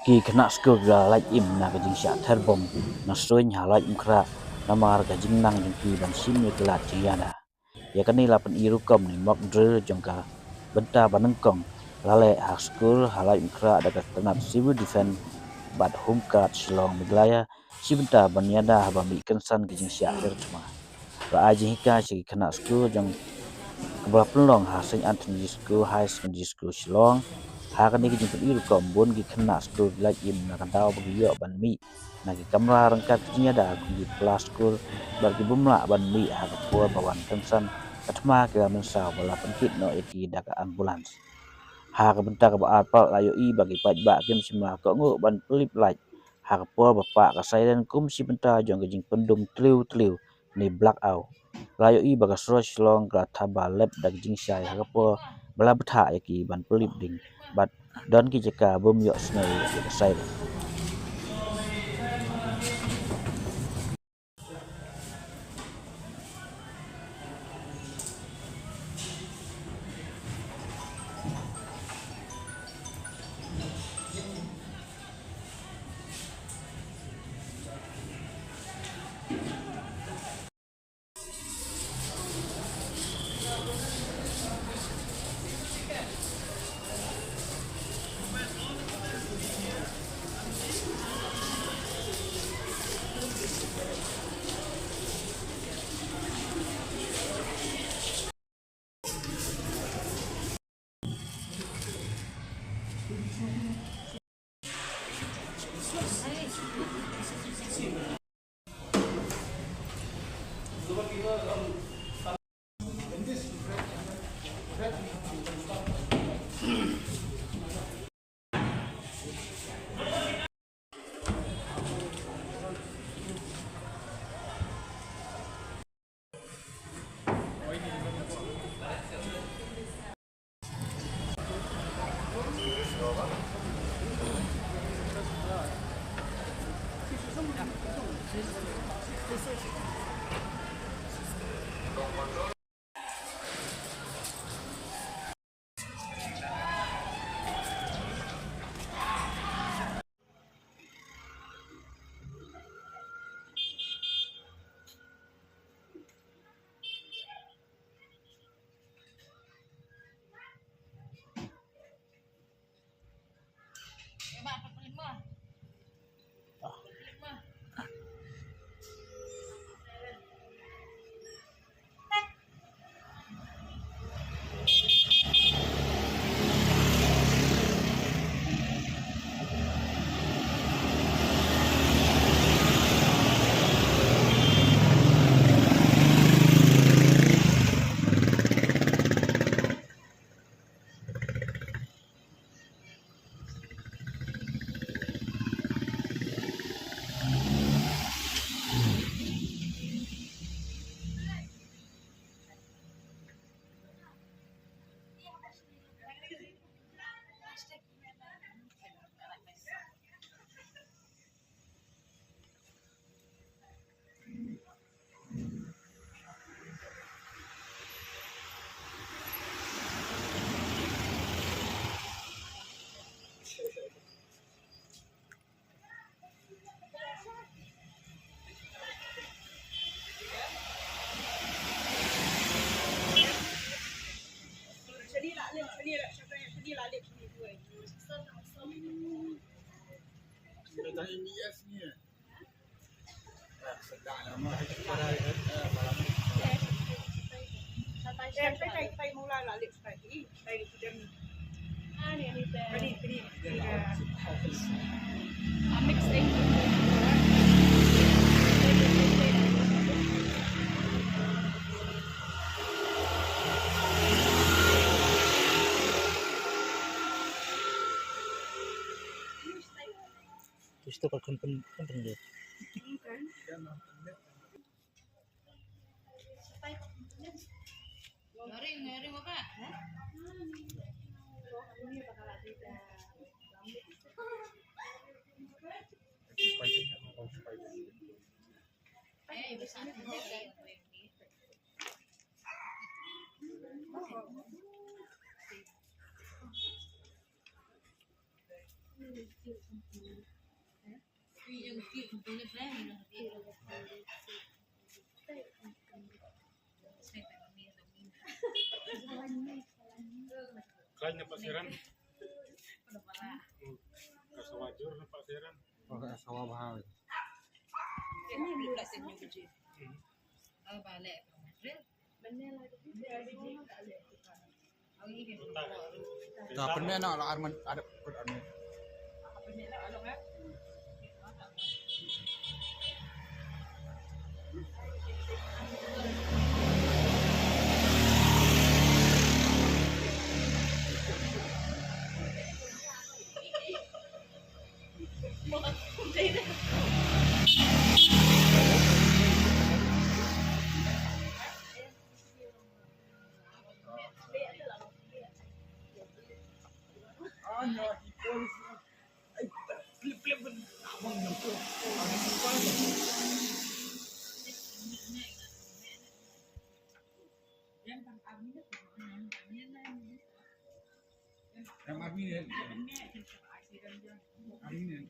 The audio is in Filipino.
ki kena skul la like im na ka jing sha thar bom na soin ha like im khra na mar ka jing nang jing ki ban sim ni klat chi ya da ya kan ni la pen iru kom ni mok dre jong ka benta baneng kong la le ha skul ha like im khra da ka tanat civil defense bat home card shilong miglaya sibenta ban ya da ba mi kan san ka jing sha ler tma ra a jing ka chi kena skul jong kebala pelong ha Saint Anthony School High Secondary School Shillong ha kan ni jing iru kom bon gi kena school like im na kan daw bagi yo ban mi na gi kamra rangkat kinya da ku gi plus school bar gi bumla ban mi ha ka po bawan kansan katma ke men sa bala penkit no eki da ka ambulans ha ka bentar ba apal ayo i bagi paj ba kim simla ko ngo ban pelip like ha ka po bapak ka silent kum si bentar jong gi jing pendum tliu ni black out layo i bagas rosh long ka thaba lep dag jing shai ha po bala betha ki ban pelip ding bat don ki jeka bum yo snai ki sai itu kan penting dia ngering apa Yung cute ng tulip na yun. Kanya pasiran. Ano pala? Kasawajur na pasiran. Kasawa bahal. Ini belasan yung kecil. Oh, balik. Drill. Oh, ini kan. Dapat ni anak lah Arman ada Arman. Apa ni lah, alok kan? Yang Armin ni. Armin ni.